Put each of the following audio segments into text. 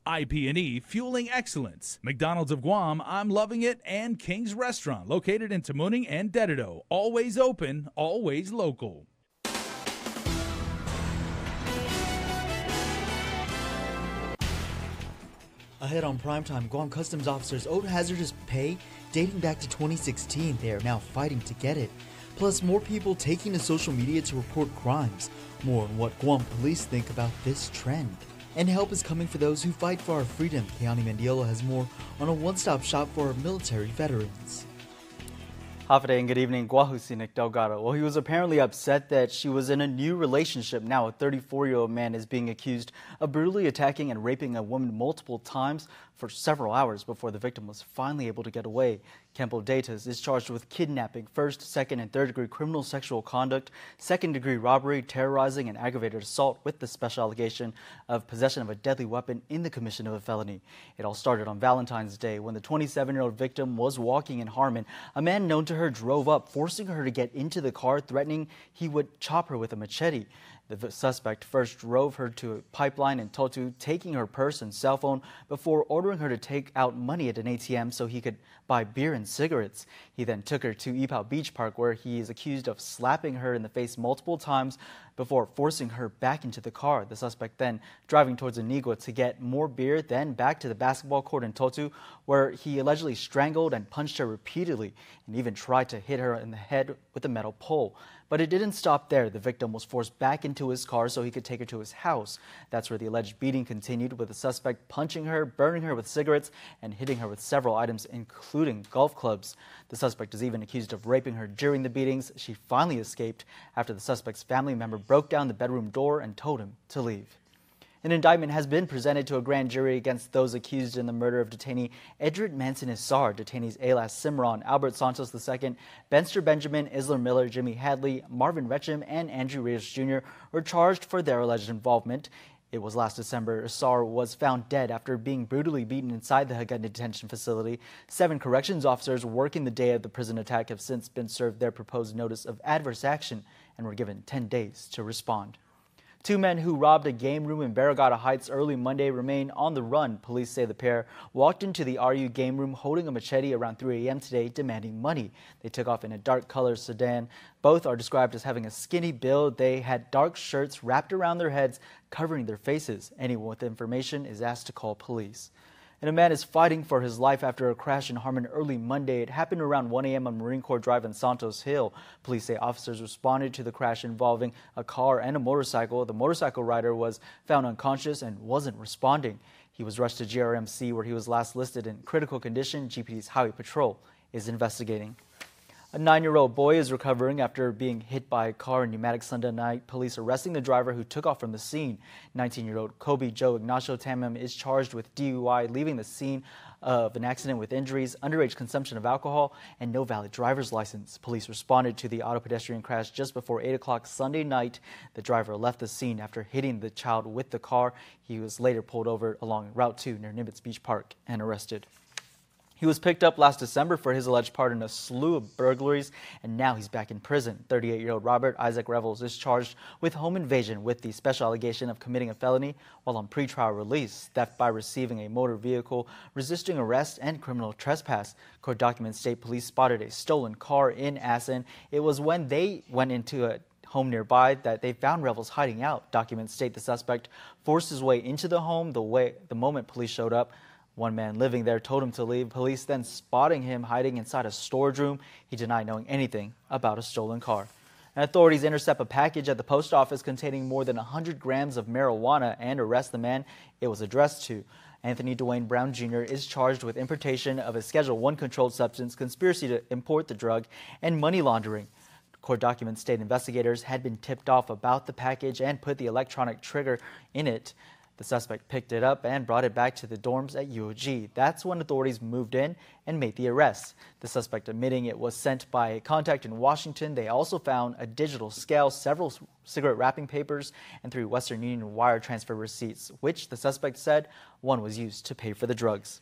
IP&E, fueling excellence. McDonald's of Guam, I'm loving it, and King's Restaurant, located in Tamuning and Dededo. Always open, always local. Ahead on Primetime, Guam Customs officers owed hazardous pay dating back to 2016. They are now fighting to get it. Plus, more people taking to social media to report crimes. More on what Guam police think about this trend. And help is coming for those who fight for our freedom. Keani Mendiola has more on a one-stop shop for our military veterans. Hafide and good evening. Guahusinik Delgado. Well, he was apparently upset that she was in a new relationship. Now, a 34-year-old man is being accused of brutally attacking and raping a woman multiple times for several hours before the victim was finally able to get away. Kempo Datas is charged with kidnapping, first, second, and third-degree criminal sexual conduct, second-degree robbery, terrorizing, and aggravated assault with the special allegation of possession of a deadly weapon in the commission of a felony. It all started on Valentine's Day when the 27-year-old victim was walking in Harmon. A man known to her drove up, forcing her to get into the car, threatening he would chop her with a machete. The suspect first drove her to a pipeline in Totu, taking her purse and cell phone before ordering her to take out money at an ATM so he could buy beer and cigarettes. He then took her to Ipao Beach Park, where he is accused of slapping her in the face multiple times before forcing her back into the car. The suspect then driving towards Anigua to get more beer, then back to the basketball court in Totu, where he allegedly strangled and punched her repeatedly and even tried to hit her in the head with a metal pole. But it didn't stop there. The victim was forced back into his car so he could take her to his house. That's where the alleged beating continued, with the suspect punching her, burning her with cigarettes, and hitting her with several items, including golf clubs. The suspect is even accused of raping her during the beatings. She finally escaped after the suspect's family member broke down the bedroom door and told him to leave. An indictment has been presented to a grand jury against those accused in the murder of detainee Edred Manson Issar. Detainees Alas Cimarron, Albert Santos II, Benster Benjamin, Isler Miller, Jimmy Hadley, Marvin Retcham, and Andrew Reyes Jr. were charged for their alleged involvement. It was last December. Issar was found dead after being brutally beaten inside the Hagan detention facility. 7 corrections officers working the day of the prison attack have since been served their proposed notice of adverse action and were given 10 days to respond. 2 men who robbed a game room in Barragata Heights early Monday remain on the run. Police say the pair walked into the RU game room holding a machete around 3 a.m. today, demanding money. They took off in a dark-colored sedan. Both are described as having a skinny build. They had dark shirts wrapped around their heads, covering their faces. Anyone with information is asked to call police. And a man is fighting for his life after a crash in Harmon early Monday. It happened around 1 a.m. on Marine Corps Drive in Santos Hill. Police say officers responded to the crash involving a car and a motorcycle. The motorcycle rider was found unconscious and wasn't responding. He was rushed to GRMC, where he was last listed in critical condition. GPD's Highway Patrol is investigating. A 9-year-old boy is recovering after being hit by a car in Pneumatic Sunday night. Police arresting the driver who took off from the scene. 19-year-old Kobe Joe Ignacio Tamim is charged with DUI, leaving the scene of an accident with injuries, underage consumption of alcohol, and no valid driver's license. Police responded to the auto pedestrian crash just before 8 o'clock Sunday night. The driver left the scene after hitting the child with the car. He was later pulled over along Route 2 near Nimitz Beach Park and arrested. He was picked up last December for his alleged part in a slew of burglaries, and now he's back in prison. 38-year-old Robert Isaac Revels is charged with home invasion with the special allegation of committing a felony while on pretrial release, theft by receiving a motor vehicle, resisting arrest, and criminal trespass. Court documents state police spotted a stolen car in Assen. It was when they went into a home nearby that they found Revels hiding out. Documents state the suspect forced his way into the home the moment police showed up. One man living there told him to leave. Police then spotting him hiding inside a storage room. He denied knowing anything about a stolen car. And authorities intercept a package at the post office containing more than 100 grams of marijuana and arrest the man it was addressed to. Anthony Dwayne Brown Jr. is charged with importation of a Schedule I controlled substance, conspiracy to import the drug, and money laundering. Court documents state investigators had been tipped off about the package and put the electronic trigger in it. The suspect picked it up and brought it back to the dorms at UOG. That's when authorities moved in and made the arrest. The suspect admitting it was sent by a contact in Washington. They also found a digital scale, several cigarette wrapping papers, and 3 Western Union wire transfer receipts, which the suspect said one was used to pay for the drugs.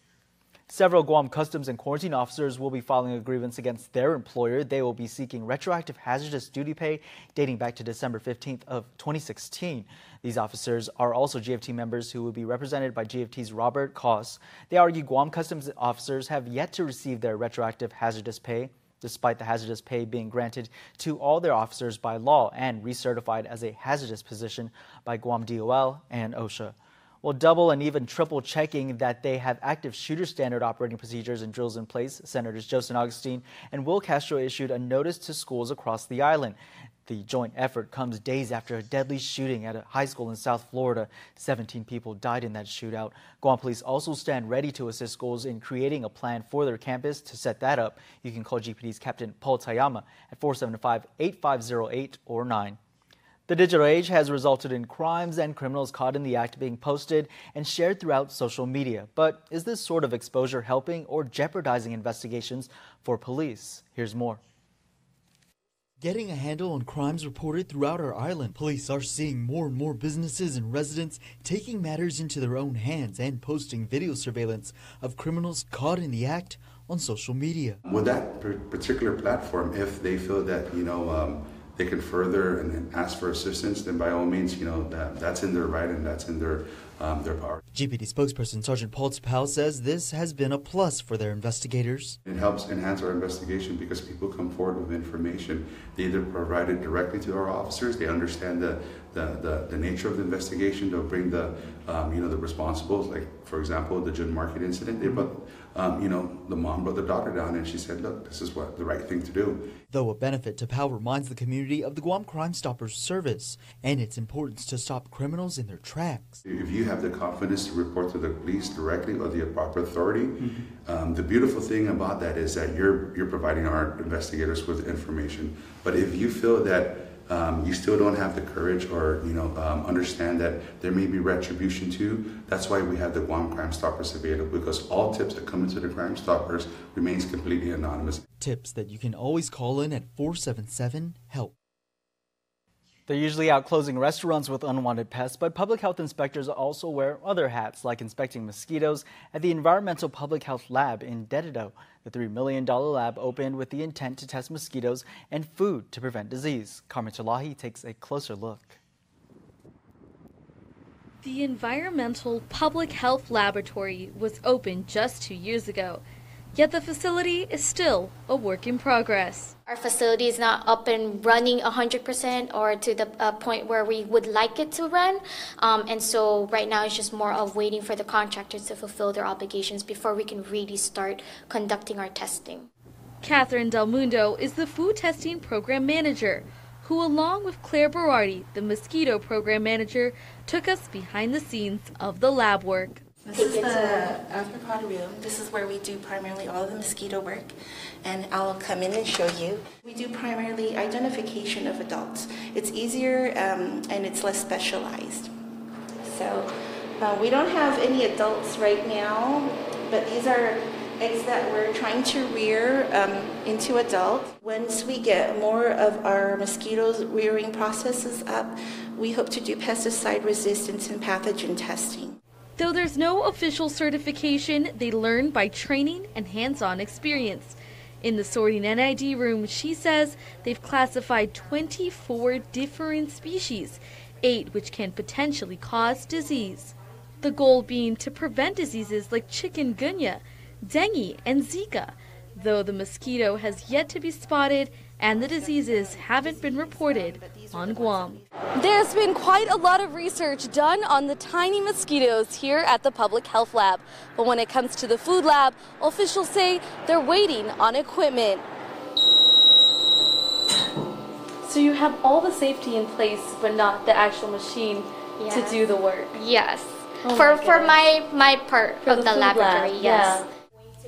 Several Guam Customs and Quarantine officers will be filing a grievance against their employer. They will be seeking retroactive hazardous duty pay dating back to December 15th of 2016. These officers are also GFT members who will be represented by GFT's Robert Koss. They argue Guam Customs officers have yet to receive their retroactive hazardous pay, despite the hazardous pay being granted to all their officers by law and recertified as a hazardous position by Guam DOL and OSHA. Well, double and even triple checking that they have active shooter standard operating procedures and drills in place, Senators Joseph Augustine and Will Castro issued a notice to schools across the island. The joint effort comes days after a deadly shooting at a high school in South Florida. 17 people died in that shootout. Guam police also stand ready to assist schools in creating a plan for their campus. To set that up, you can call GPD's Captain Paul Tayama at 475-8508 or 9. The digital age has resulted in crimes and criminals caught in the act being posted and shared throughout social media. But is this sort of exposure helping or jeopardizing investigations for police? Here's more. Getting a handle on crimes reported throughout our island, police are seeing more and more businesses and residents taking matters into their own hands and posting video surveillance of criminals caught in the act on social media. With that particular platform, if they feel that, they can further and ask for assistance, then by all means, that's in their right and that's in their power. GPD spokesperson Sergeant Paul Tapau says this has been a plus for their investigators. It helps enhance our investigation because people come forward with information. They either provide it directly to our officers, they understand the nature of the investigation, they'll bring the responsibles, like for example, the June Market incident, they brought, the mom brought the daughter down and she said, look, this is what the right thing to do. Though a benefit, Tapau reminds the community of the Guam Crime Stoppers service and its importance to stop criminals in their tracks. If you have the confidence to report to the police directly or the proper authority, the beautiful thing about that is that you're providing our investigators with information. But if you feel that you still don't have the courage or understand that there may be retribution too, that's why we have the Guam Crime Stoppers available, because all tips that come into the Crime Stoppers remains completely anonymous. Tips that you can always call in at 477-HELP. They're usually out closing restaurants with unwanted pests, but public health inspectors also wear other hats, like inspecting mosquitoes at the Environmental Public Health Lab in Detainee. The $3 million lab opened with the intent to test mosquitoes and food to prevent disease. Carmen Talahi takes a closer look. The Environmental Public Health Laboratory was opened just 2 years ago. Yet the facility is still a work in progress. Our facility is not up and running 100% or to the point where we would like it to run. And so right now it's just more of waiting for the contractors to fulfill their obligations before we can really start conducting our testing. Catherine Del Mundo is the food testing program manager, who along with Claire Berardi, the mosquito program manager, took us behind the scenes of the lab work. This is the arthropod room. This is where we do primarily all of the mosquito work, and I'll come in and show you. We do primarily identification of adults. It's easier and it's less specialized. So we don't have any adults right now, but these are eggs that we're trying to rear into adults. Once we get more of our mosquitoes rearing processes up, we hope to do pesticide resistance and pathogen testing. Though there's no official certification, they learn by training and hands-on experience. In the sorting NID room, she says they've classified 24 different species, 8 which can potentially cause disease. The goal being to prevent diseases like chikungunya, dengue, and Zika, though the mosquito has yet to be spotted and the diseases haven't been reported on Guam. There's been quite a lot of research done on the tiny mosquitoes here at the Public Health Lab. But when it comes to the food lab, officials say they're waiting on equipment. So you have all the safety in place, but not the actual machine to do the work? Yes. Oh for my part of the laboratory, lab, yes. Yeah.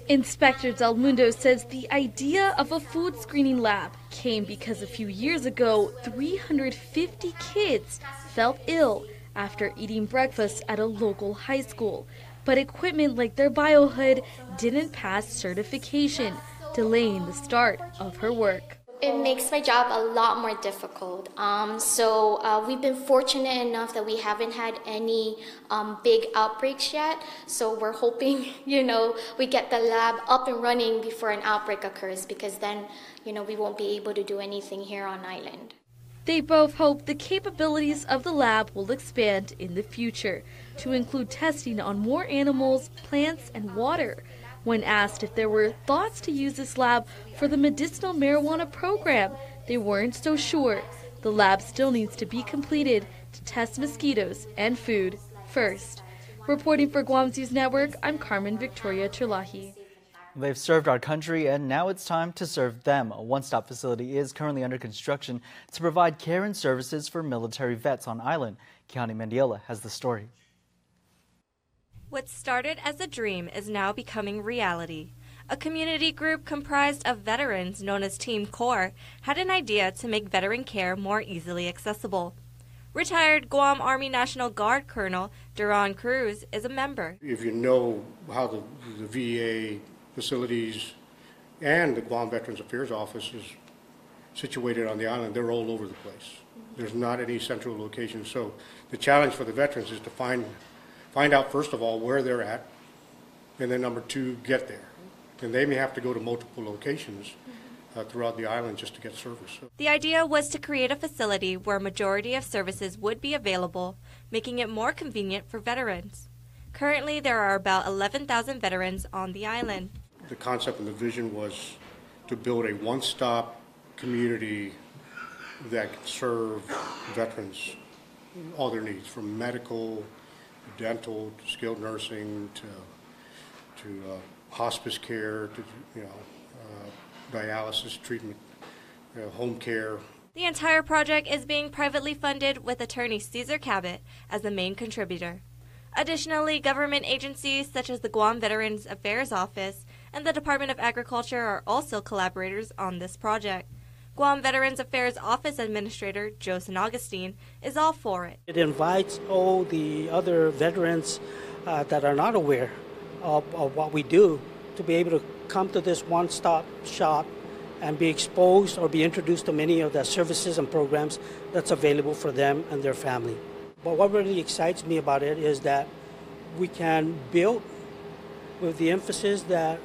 Inspector Del Mundo says the idea of a food screening lab came because a few years ago, 350 kids felt ill after eating breakfast at a local high school. But equipment like their biohood didn't pass certification, delaying the start of her work. It makes my job a lot more difficult. We've been fortunate enough that we haven't had any big outbreaks yet. So we're hoping, we get the lab up and running before an outbreak occurs, because then, we won't be able to do anything here on island. They both hope the capabilities of the lab will expand in the future to include testing on more animals, plants, and water. When asked if there were thoughts to use this lab for the medicinal marijuana program, they weren't so sure. The lab still needs to be completed to test mosquitoes and food first. Reporting for Guam's News Network, I'm Carmen Victoria Terlahi. They've served our country, and now it's time to serve them. A one-stop facility is currently under construction to provide care and services for military vets on island. Keani Mendiola has the story. What started as a dream is now becoming reality. A community group comprised of veterans known as Team Core had an idea to make veteran care more easily accessible. Retired Guam Army National Guard Colonel Duran Cruz is a member. If you know how the VA facilities and the Guam Veterans Affairs Office is situated on the island, they're all over the place. There's not any central location. So the challenge for the veterans is to find out, first of all, where they're at, and then number two, get there. And they may have to go to multiple locations throughout the island just to get service. The idea was to create a facility where a majority of services would be available, making it more convenient for veterans. Currently, there are about 11,000 veterans on the island. The concept and the vision was to build a one-stop community that can serve veterans all their needs, from medical, dental, to skilled nursing, to hospice care, to dialysis treatment, home care. The entire project is being privately funded, with attorney Cesar Cabot as the main contributor. Additionally, government agencies such as the Guam Veterans Affairs Office and the Department of Agriculture are also collaborators on this project. Guam Veterans Affairs Office Administrator Joe San Augustine is all for it. It invites all the other veterans that are not aware of what we do to be able to come to this one-stop shop and be exposed or be introduced to many of the services and programs that's available for them and their family. But what really excites me about it is that we can build with the emphasis that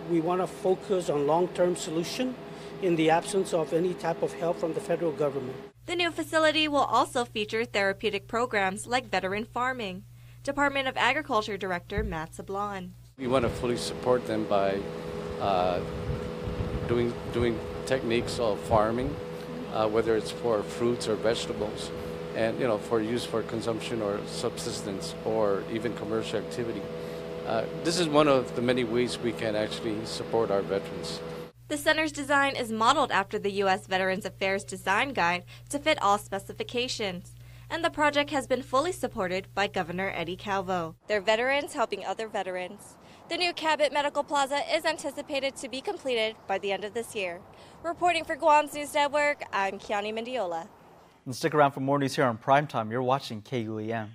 we want to focus on long-term solution in the absence of any type of help from the federal government. The new facility will also feature therapeutic programs like veteran farming. Department of Agriculture Director Matt Sablon. We want to fully support them by doing techniques of farming, whether it's for fruits or vegetables, and for use for consumption or subsistence or even commercial activity. This is one of the many ways we can actually support our veterans. The center's design is modeled after the U.S. Veterans Affairs Design Guide to fit all specifications, and the project has been fully supported by Governor Eddie Calvo. They're veterans helping other veterans. The new Cabot Medical Plaza is anticipated to be completed by the end of this year. Reporting for Guam's News Network, I'm Keani Mendiola. And stick around for more news here on Primetime. You're watching KUAM.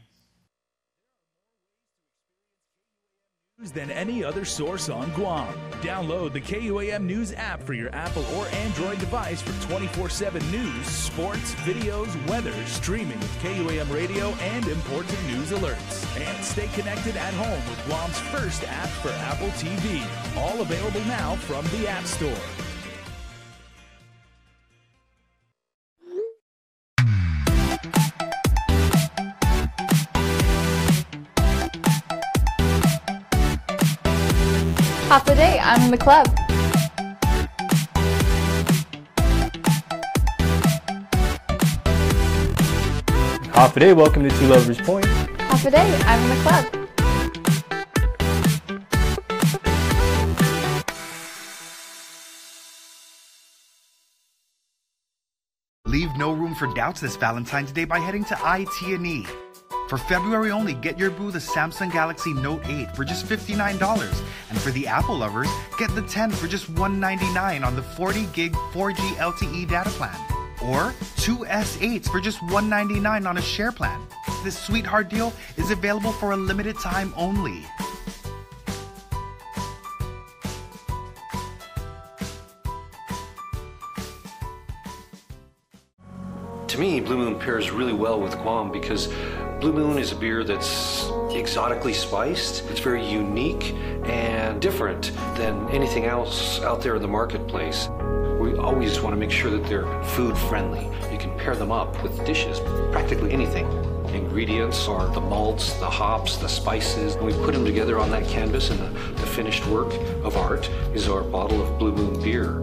Than any other source on Guam. Download the KUAM News app for your Apple or Android device for 24/7 news, sports, videos, weather, streaming with KUAM radio, and important news alerts. And stay connected at home with Guam's first app for Apple TV. All available now from the App Store. Half the day, I'm in the club. Half a day, welcome to Two Lovers Point. Half a day, I'm in the club. Leave no room for doubts this Valentine's Day by heading to Detainee. For February only, get your boo the Samsung Galaxy Note 8 for just $59. And for the Apple lovers, get the 10 for just $199 on the 40 gig 4G LTE data plan. Or 2 S8s for just $199 on a share plan. This sweetheart deal is available for a limited time only. To me, Blue Moon pairs really well with Guam because Blue Moon is a beer that's exotically spiced. It's very unique and different than anything else out there in the marketplace. We always want to make sure that they're food friendly. You can pair them up with dishes, practically anything. Ingredients are the malts, the hops, the spices. We put them together on that canvas, and the finished work of art is our bottle of Blue Moon beer.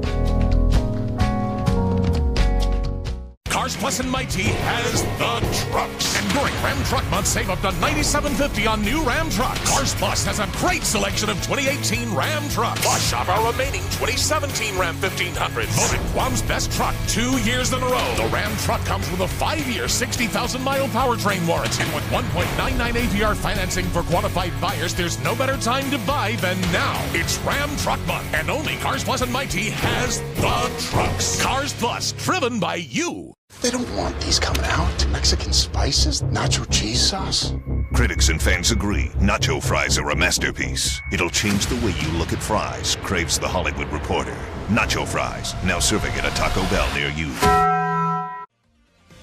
Cars Plus and Mighty has the trucks. And during Ram Truck Month, save up to $97.50 on new Ram trucks. Cars Plus has a great selection of 2018 Ram trucks. Plus, shop our remaining 2017 Ram 1500. Voted Guam's best truck 2 years in a row. The Ram truck comes with a 5-year, 60,000-mile powertrain warranty. And with 1.99 APR financing for qualified buyers, there's no better time to buy than now. It's Ram Truck Month, and only Cars Plus and Mighty has the trucks. Cars Plus, driven by you. They don't want these coming out. Mexican spices, nacho cheese sauce. Critics and fans agree. Nacho fries are a masterpiece. It'll change the way you look at fries, craves The Hollywood Reporter. Nacho fries, now serving at a Taco Bell near you.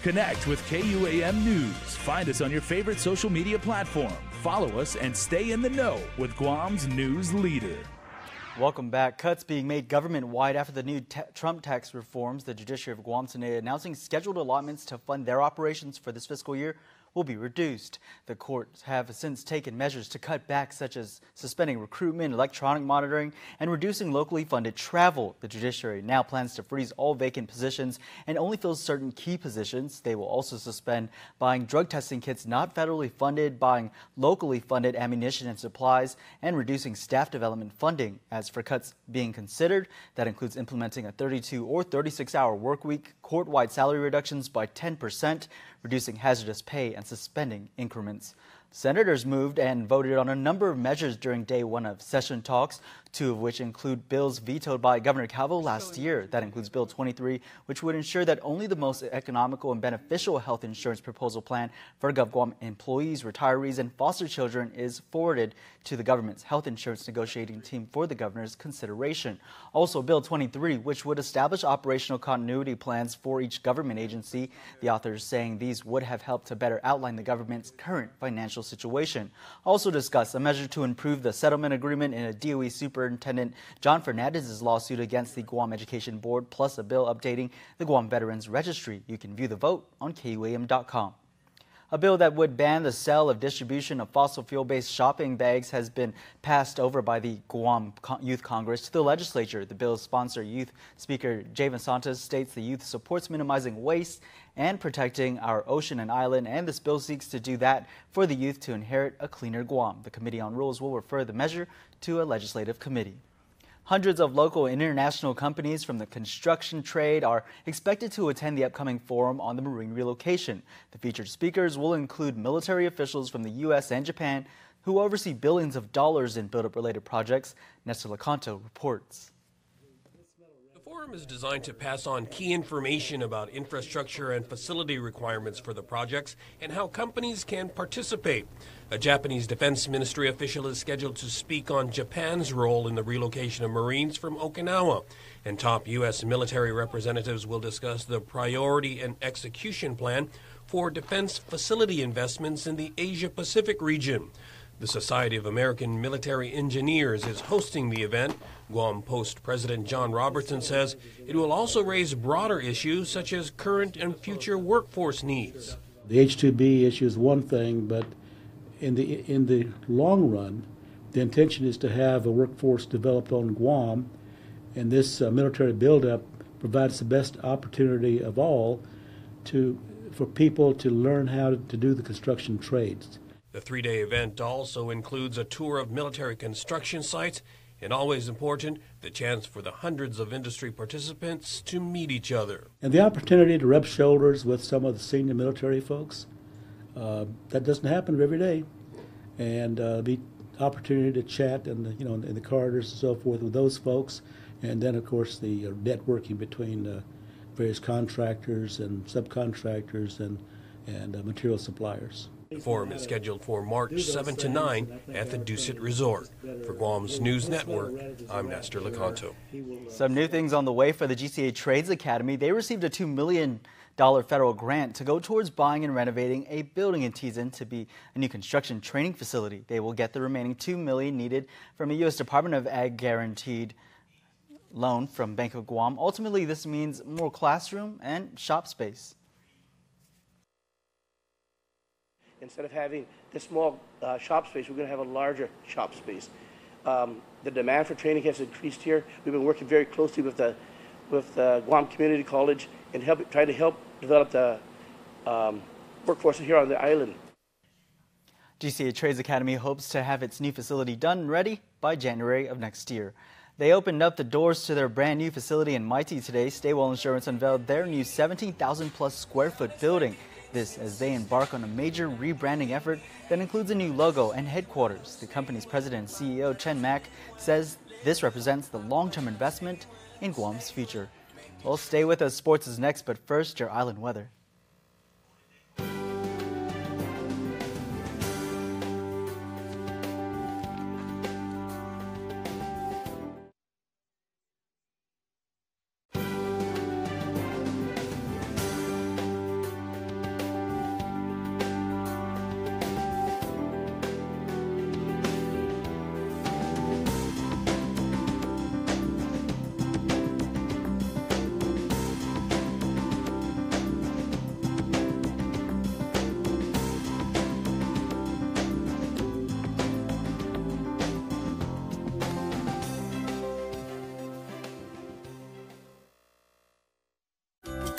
Connect with KUAM News. Find us on your favorite social media platform. Follow us and stay in the know with Guam's news leader. Welcome back. Cuts being made government-wide after the new Trump tax reforms. The judiciary of Guam today announcing scheduled allotments to fund their operations for this fiscal year will be reduced. The courts have since taken measures to cut back, such as suspending recruitment, electronic monitoring, and reducing locally funded travel. The judiciary now plans to freeze all vacant positions and only fill certain key positions. They will also suspend buying drug testing kits not federally funded, buying locally funded ammunition and supplies, and reducing staff development funding. As for cuts being considered, that includes implementing a 32 or 36-hour work week, court-wide salary reductions by 10%, reducing hazardous pay, and suspending increments. Senators moved and voted on a number of measures during day one of session talks, two of which include bills vetoed by Governor Calvo last year. That includes Bill 23, which would ensure that only the most economical and beneficial health insurance proposal plan for GovGuam employees, retirees, and foster children is forwarded to the government's health insurance negotiating team for the governor's consideration. Also, Bill 23, which would establish operational continuity plans for each government agency. The authors saying these would have helped to better outline the government's current financial situation. Also discussed a measure to improve the settlement agreement in a DOE Superintendent John Fernandez's lawsuit against the Guam Education Board, plus a bill updating the Guam Veterans Registry. You can view the vote on KUAM.com. A bill that would ban the sale of distribution of fossil fuel-based shopping bags has been passed over by the Guam Youth Congress to the legislature. The bill's sponsor, Youth Speaker Javen Santos, states the youth supports minimizing waste and protecting our ocean and island, and this bill seeks to do that for the youth to inherit a cleaner Guam. The Committee on Rules will refer the measure to a legislative committee. Hundreds of local and international companies from the construction trade are expected to attend the upcoming forum on the marine relocation. The featured speakers will include military officials from the U.S. and Japan who oversee billions of dollars in buildup-related projects. Nestor Lecanto reports. The forum is designed to pass on key information about infrastructure and facility requirements for the projects and how companies can participate. A Japanese Defense Ministry official is scheduled to speak on Japan's role in the relocation of Marines from Okinawa. And top U.S. military representatives will discuss the priority and execution plan for defense facility investments in the Asia-Pacific region. The Society of American Military Engineers is hosting the event. Guam Post President John Robertson says it will also raise broader issues such as current and future workforce needs. The H-2B issue is one thing, but in the long run, the intention is to have a workforce developed on Guam, and this military buildup provides the best opportunity of all for people to learn how to do the construction trades. The three-day event also includes a tour of military construction sites and, always important, the chance for the hundreds of industry participants to meet each other. And the opportunity to rub shoulders with some of the senior military folks, that doesn't happen every day. And the opportunity to chat in the corridors and so forth with those folks. And then, of course, the networking between various contractors and subcontractors and material suppliers. The forum is scheduled for March 7 to 9 at the Dusit Resort. For Guam's News Network, I'm Nestor Lecanto. Some new things on the way for the GCA Trades Academy. They received a $2 million federal grant to go towards buying and renovating a building in Tizen to be a new construction training facility. They will get the remaining $2 million needed from a U.S. Department of Ag guaranteed loan from Bank of Guam. Ultimately, this means more classroom and shop space. Instead of having this small shop space, we're going to have a larger shop space. The demand for training has increased here. We've been working very closely with the Guam Community College and trying to help develop the workforce here on the island. GCA Trades Academy hopes to have its new facility done and ready by January of next year. They opened up the doors to their brand new facility in Mighty today. Staywell Insurance unveiled their new 17,000+ square foot building. This as they embark on a major rebranding effort that includes a new logo and headquarters. The company's president and CEO, Chen Mack, says this represents the long-term investment in Guam's future. Well, stay with us. Sports is next, but first, your island weather.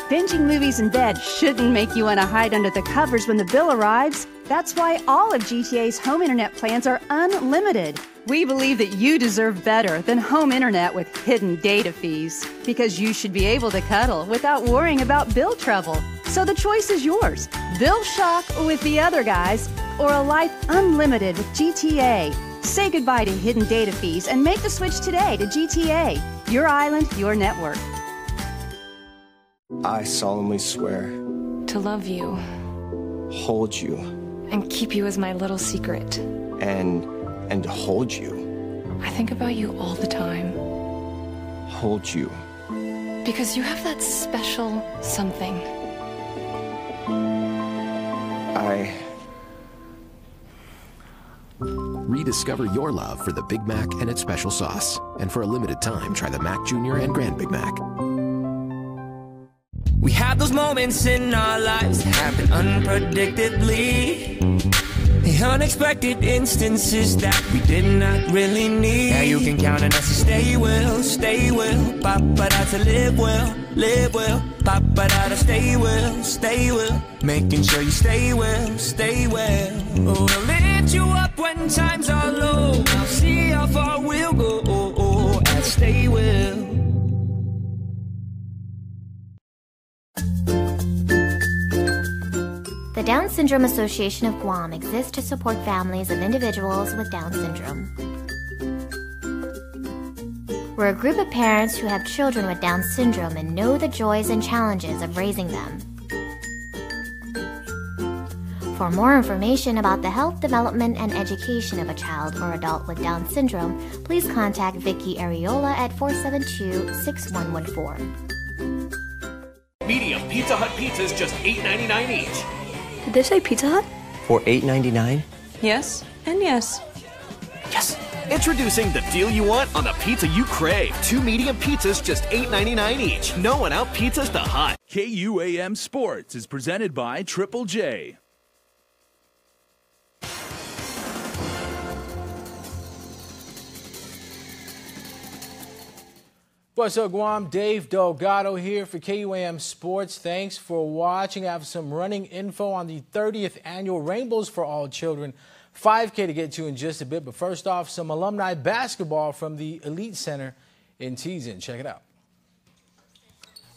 Binging movies in bed shouldn't make you want to hide under the covers when the bill arrives. That's why all of GTA's home internet plans are unlimited. We believe that you deserve better than home internet with hidden data fees, because you should be able to cuddle without worrying about bill trouble. So the choice is yours. Bill shock with the other guys, or a life unlimited with GTA. Say goodbye to hidden data fees and make the switch today to GTA. Your island, your network. I solemnly swear to love you, hold you, and keep you as my little secret. And hold you. I think about you all the time. Hold you. Because you have that special something. Rediscover your love for the Big Mac and its special sauce. And for a limited time, try the Mac Jr. and Grand Big Mac. We have those moments in our lives that happen unpredictably. The unexpected instances that we did not really need. Now you can count on us to stay well, Papa, to live well, Papa, to stay well, making sure you stay well. Oh, to lift you up when times are low. I'll see how far we'll go, and stay well. The Down Syndrome Association of Guam exists to support families of individuals with Down syndrome. We're a group of parents who have children with Down syndrome and know the joys and challenges of raising them. For more information about the health, development, and education of a child or adult with Down syndrome, please contact Vicky Ariola at 472-6114. Medium Pizza Hut pizzas just $8.99 each. Did they say Pizza Hut? For $8.99? Yes, and yes. Yes! Introducing the deal you want on the pizza you crave. 2 medium pizzas, just $8.99 each. No one out pizzas the Hut. KUAM Sports is presented by Triple J. What's up, Guam? Dave Delgado here for KUAM Sports. Thanks for watching. I have some running info on the 30th annual Rainbows for All Children 5K to get to in just a bit. But first off, some alumni basketball from the Elite Center in Tizen. Check it out.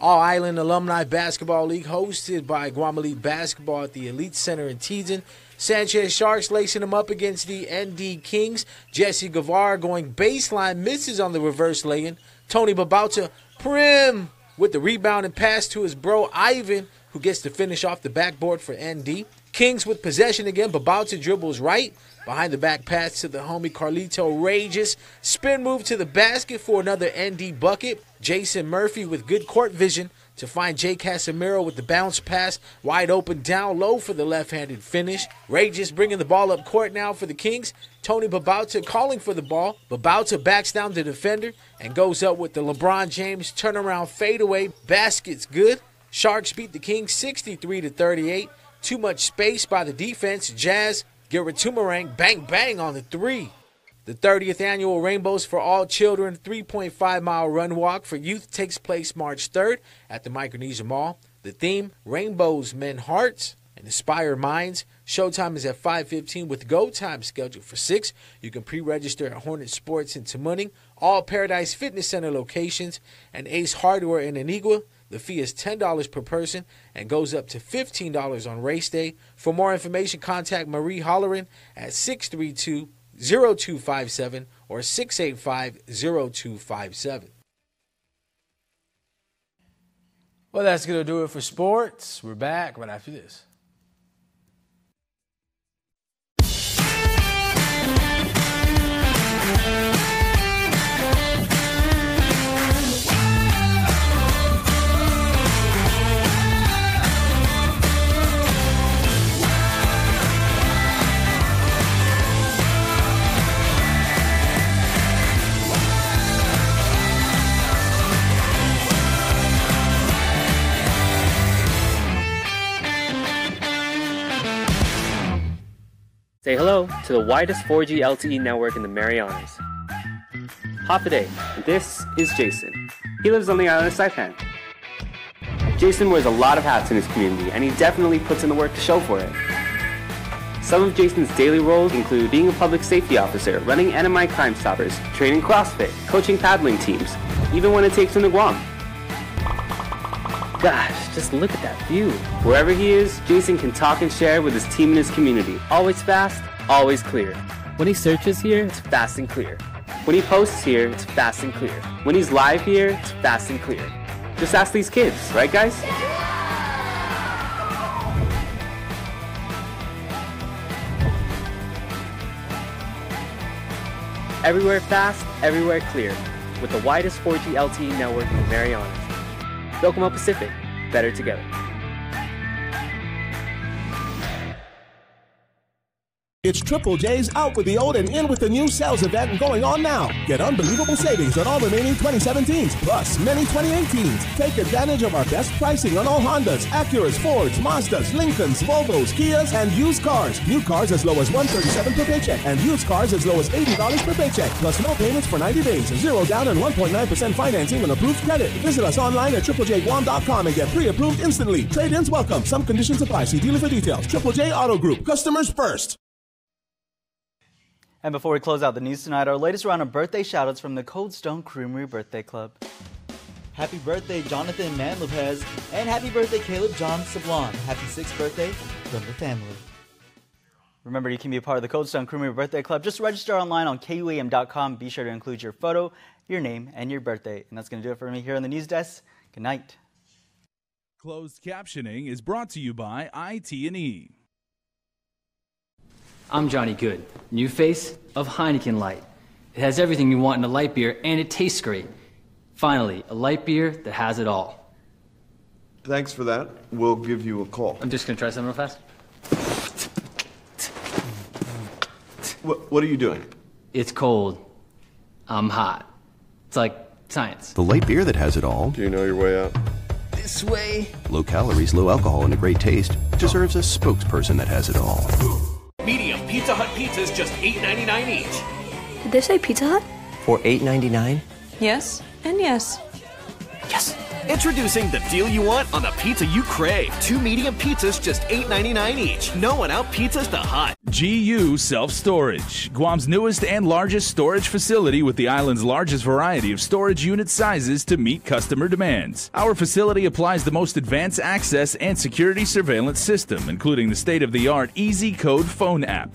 All Island Alumni Basketball League hosted by Guam Elite Basketball at the Elite Center in Tizen. Sanchez Sharks lacing them up against the ND Kings. Jesse Guevara going baseline, misses on the reverse lay-in. Tony Babauta prim with the rebound and pass to his bro Ivan, who gets to finish off the backboard for ND. Kings with possession again. Babauta dribbles right, Behind the back pass to the homie Carlito Rages. Spin move to the basket for another ND bucket. Jason Murphy with good court vision to find Jay Casemiro with the bounce pass. Wide open down low for the left-handed finish. Rages bringing the ball up court now for the Kings. Tony Babauta calling for the ball. Babauta backs down the defender and goes up with the LeBron James turnaround fadeaway. Basket's good. Sharks beat the Kings 63-38. Too much space by the defense. Jazz get Ratumarang bang bang on the three. The 30th annual Rainbows for All Children 3.5-mile run walk for youth takes place March 3rd at the Micronesia Mall. The theme, Rainbows Mend Hearts and Inspire Minds. Showtime is at 5:15 with go time scheduled for 6. You can pre-register at Hornet Sports in Tamuning, all Paradise Fitness Center locations, and Ace Hardware in Anigua. The fee is $10 per person and goes up to $15 on race day. For more information, contact Marie Holleran at 632-0257 or 685-0257. Well, that's going to do it for sports. We're back right after this. Say hello to the widest 4G LTE network in the Marianas. Hop-a-day, and this is Jason. He lives on the island of Saipan. Jason wears a lot of hats in his community, and he definitely puts in the work to show for it. Some of Jason's daily roles include being a public safety officer, running NMI Crime Stoppers, training CrossFit, coaching paddling teams, even when it takes him to Guam. Gosh, just look at that view. Wherever he is, Jason can talk and share with his team and his community. Always fast, always clear. When he searches here, it's fast and clear. When he posts here, it's fast and clear. When he's live here, it's fast and clear. Just ask these kids, right guys? Everywhere fast, everywhere clear. With the widest 4G LTE network in the Marianas. Docomo Pacific, better together. It's Triple J's out with the old and in with the new sales event going on now. Get unbelievable savings on all remaining 2017s, plus many 2018s. Take advantage of our best pricing on all Hondas, Acuras, Fords, Mazdas, Lincolns, Volvos, Kias, and used cars. New cars as low as $137 per paycheck, and used cars as low as $80 per paycheck, plus no payments for 90 days, 0 down and 1.9% financing on approved credit. Visit us online at triplejguam.com and get pre-approved instantly. Trade-ins welcome. Some conditions apply. See dealer for details. Triple J Auto Group. Customers first. And before we close out the news tonight, our latest round of birthday shoutouts from the Cold Stone Creamery Birthday Club. Happy birthday, Jonathan Man Lopez, and happy birthday, Caleb John Sablon. Happy 6th birthday from the family. Remember, you can be a part of the Cold Stone Creamery Birthday Club. Just register online on KUAM.com. Be sure to include your photo, your name, and your birthday. And that's going to do it for me here on the news desk. Good night. Closed captioning is brought to you by IT&E. I'm Johnny Good, new face of Heineken Light. It has everything you want in a light beer, and it tastes great. Finally, a light beer that has it all. Thanks for that. We'll give you a call. I'm just going to try something real fast. What are you doing? It's cold. I'm hot. It's like science. The light beer that has it all. Do you know your way out? This way. Low calories, low alcohol, and a great taste deserves a spokesperson that has it all. Medium Pizza Hut pizzas, just $8.99 each. Did they say Pizza Hut? For $8.99? Yes, and yes. Yes! Introducing the deal you want on the pizza you crave. 2 medium pizzas, just $8.99 each. No one out pizzas the Hut. GU Self-Storage, Guam's newest and largest storage facility with the island's largest variety of storage unit sizes to meet customer demands. Our facility applies the most advanced access and security surveillance system, including the state-of-the-art Easy Code phone app.